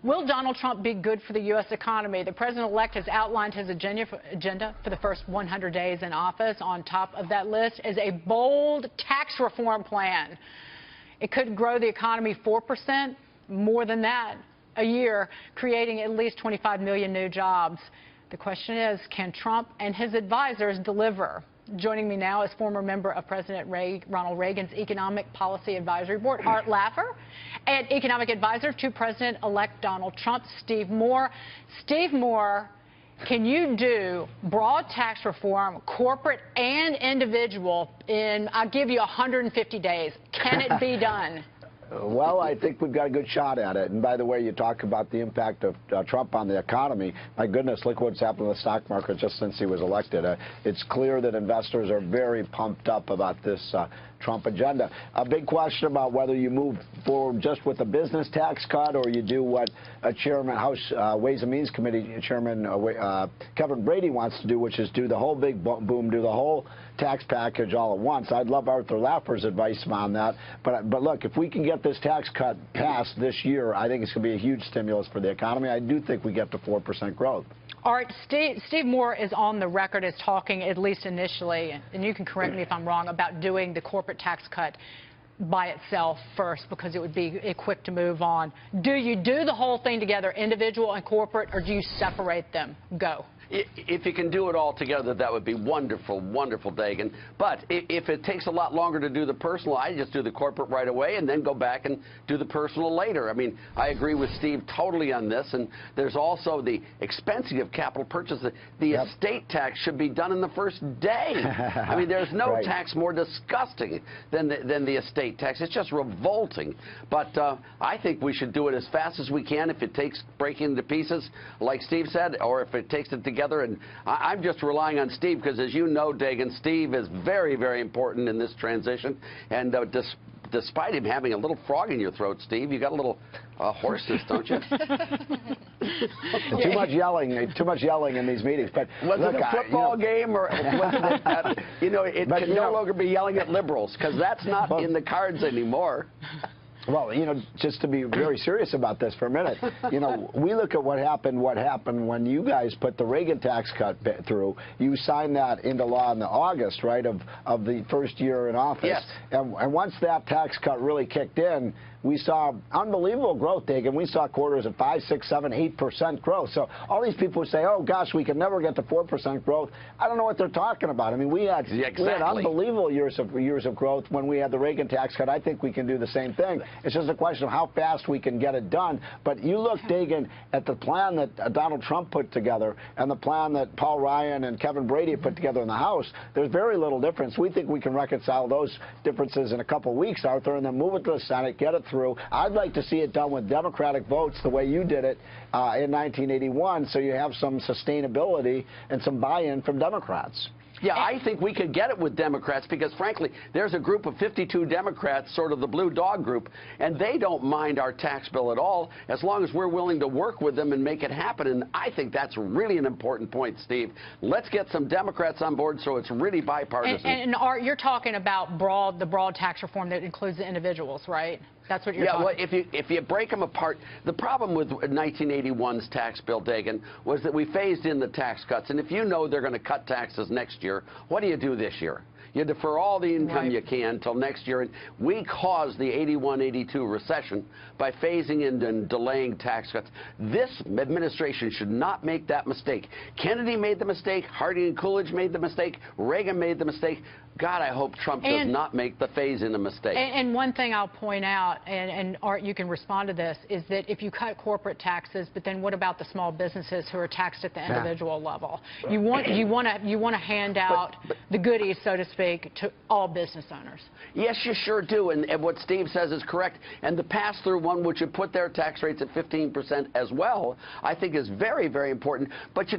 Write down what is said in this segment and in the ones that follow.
Will Donald Trump be good for the U.S. economy? The president-elect has outlined his agenda for the first 100 days in office. On top of that list is a bold tax reform plan. It could grow the economy 4%, more than that, a year, creating at least 25 million new jobs. The question is, can Trump and his advisors deliver? Joining me now is former member of President Ronald Reagan's Economic Policy Advisory Board, Art Laffer, and economic advisor to President-elect Donald Trump, Steve Moore. Steve Moore, can you do broad tax reform, corporate and individual, in, I'll give you 150 days? Can it be done? Well, I think we've got a good shot at it. And by the way, you talk about the impact of Trump on the economy. My goodness, look what's happened to the stock market just since he was elected. It's clear that investors are very pumped up about this Trump agenda. A big question about whether you move forward just with a business tax cut or you do what Chairman House Ways and Means Committee Chairman Kevin Brady wants to do, which is do the whole big boom, do the whole tax package all at once. I'd love Arthur Laffer's advice on that. But look, if we can get this tax cut passed this year, I think it's going to be a huge stimulus for the economy. I do think we get to 4% growth. Art, Steve Moore is on the record as talking, at least initially, and you can correct me if I'm wrong, about doing the corporate tax cut by itself first because it would be quick to move on. Do you do the whole thing together, individual and corporate, or do you separate them? Go. If you can do it all together, that would be wonderful, wonderful, Dagan. But if it takes a lot longer to do the personal, I just do the corporate right away and then go back and do the personal later. I mean, I agree with Steve totally on this. And there's also the expensing of capital purchases. The estate tax should be done in the first day. I mean, there's no tax more disgusting than the estate tax. It's just revolting. But I think we should do it as fast as we can if it takes breaking into pieces, like Steve said, or if it takes it together. And I'm just relying on Steve because, as you know, Dagan, Steve is very, very important in this transition. And despite him having a little frog in your throat, Steve, you got a little hoarseness, don't you? Too much yelling in these meetings. But was it a football game, or was it? It can no longer be yelling at liberals because that's not in the cards anymore. Well, just to be very serious about this for a minute, we look at what happened when you guys put the Reagan tax cut through. You signed that into law in August, right, of the first year in office. Yes. And once that tax cut really kicked in, we saw unbelievable growth, Dagan. We saw quarters of 5, 6, 7, 8% growth. So all these people who say, oh, gosh, we can never get to 4% growth, I don't know what they're talking about. I mean, we had unbelievable years of growth when we had the Reagan tax cut. I think we can do the same thing. It's just a question of how fast we can get it done. But you look, Dagan, at the plan that Donald Trump put together and the plan that Paul Ryan and Kevin Brady put together in the House, there's very little difference. We think we can reconcile those differences in a couple of weeks, Arthur, and then move it to the Senate, get it through. I'd like to see it done with Democratic votes the way you did it in 1981, so you have some sustainability and some buy-in from Democrats. Yeah, I think we could get it with Democrats because, frankly, there's a group of 52 Democrats, sort of the blue dog group, and they don't mind our tax bill at all as long as we're willing to work with them and make it happen. And I think that's really an important point, Steve. Let's get some Democrats on board so it's really bipartisan. And Art, you're talking about the broad tax reform that includes the individuals, right? That's what you're talking about. Well, if you break them apart, the problem with 1981's tax bill, Dagan, was that we phased in the tax cuts. And if you know they're going to cut taxes next year, what do you do this year? You defer all the income you can till next year. And we caused the 81-82 recession by phasing in and delaying tax cuts. This administration should not make that mistake. Kennedy made the mistake. Harding and Coolidge made the mistake. Reagan made the mistake. God, I hope Trump does not make the phase-in a mistake. And one thing I'll point out, and Art, you can respond to this, is that if you cut corporate taxes, but then what about the small businesses who are taxed at the individual level? You want to hand out the goodies, so to speak, to all business owners. Yes, you sure do. And what Steve says is correct. And the pass-through one, which would put their tax rates at 15% as well, I think is very, very important. But, you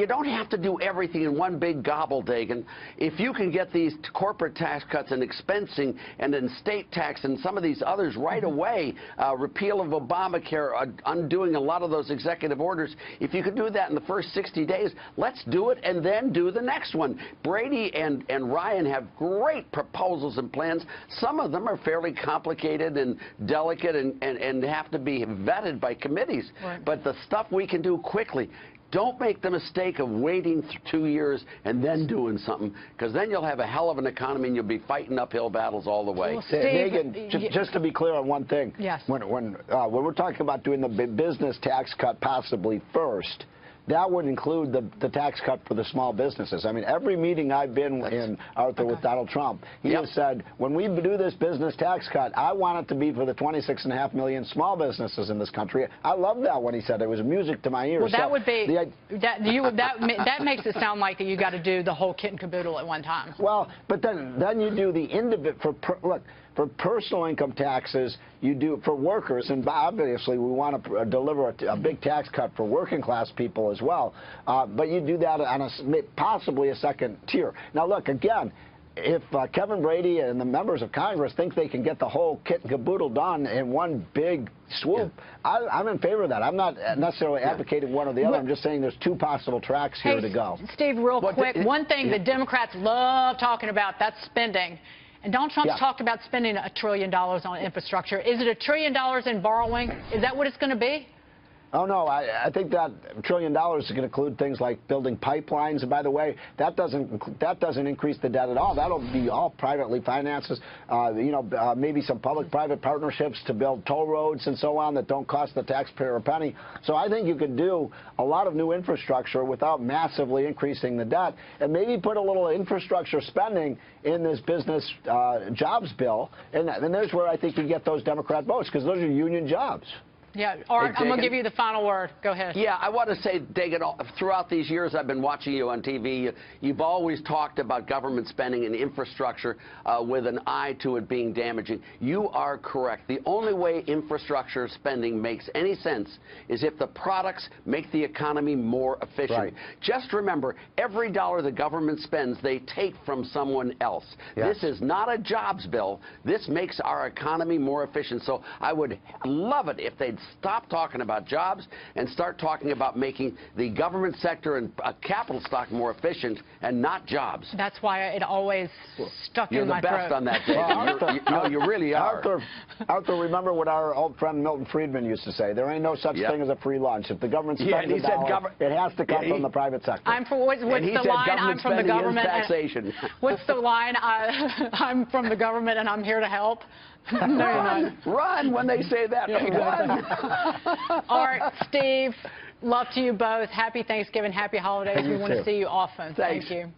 don't have to do everything in one big gobble, Dagan. If you can get these corporate tax cuts and expensing and then state tax and some of these others right away, repeal of Obamacare, undoing a lot of those executive orders, if you could do that in the first 60 days, let's do it and then do the next one. Brady and Ryan by and have great proposals and plans. Some of them are fairly complicated and delicate and have to be vetted by committees. Right. But the stuff we can do quickly. Don't make the mistake of waiting 2 years and then doing something, because then you'll have a hell of an economy and you'll be fighting uphill battles all the way. Well, Steve, Megan, just to be clear on one thing. Yes. When we're talking about doing the business tax cut possibly first, that would include the tax cut for the small businesses. I mean, every meeting I've been in, Arthur, with Donald Trump, he has said, when we do this business tax cut, I want it to be for the 26.5 million small businesses in this country. I love that when he said it. It was music to my ears. Well, that would be that makes it sound like that you got to do the whole kit and caboodle at one time. Well, but then you do the individual for personal income taxes, you do for workers, and obviously we want to deliver a big tax cut for working class people as well. But you do that on possibly a second tier. Now, look, again, if Kevin Brady and the members of Congress think they can get the whole kit and caboodle done in one big swoop, I'm in favor of that. I'm not necessarily advocating one or the other. I'm just saying there's two possible tracks here to go. Steve, real quick, one thing the Democrats love talking about, that's spending. And Donald Trump's talked about spending $1 trillion on infrastructure. Is it $1 trillion in borrowing? Is that what it's going to be? Oh, no, I think that $1 trillion is going to include things like building pipelines. And by the way, that doesn't increase the debt at all. That'll be all privately financed. Maybe some public-private partnerships to build toll roads and so on that don't cost the taxpayer a penny. So I think you could do a lot of new infrastructure without massively increasing the debt, and maybe put a little infrastructure spending in this business jobs bill. And there's where I think you get those Democrat votes, because those are union jobs. Yeah, Art, I'm going to give you the final word. Go ahead. Yeah, I want to say, Dagan, throughout these years I've been watching you on TV, you've always talked about government spending and infrastructure with an eye to it being damaging. You are correct. The only way infrastructure spending makes any sense is if the products make the economy more efficient. Right. Just remember, every dollar the government spends, they take from someone else. Yes. This is not a jobs bill. This makes our economy more efficient. So I would love it if they'd stop talking about jobs and start talking about making the government sector and capital stock more efficient and not jobs. That's why it always stuck in my throat. You're the best on that, Dave. You really are. Arthur, remember what our old friend Milton Friedman used to say. There ain't no such thing as a free lunch. If the government spends a dollar, it has to come from the private sector. I'm for what's the line? I'm from the government. Taxation. What's the line? I'm from the government and I'm here to help. Run when they say that. Run. Art, Steve, love to you both. Happy Thanksgiving, happy holidays. We want to see you often. Thanks. Thank you.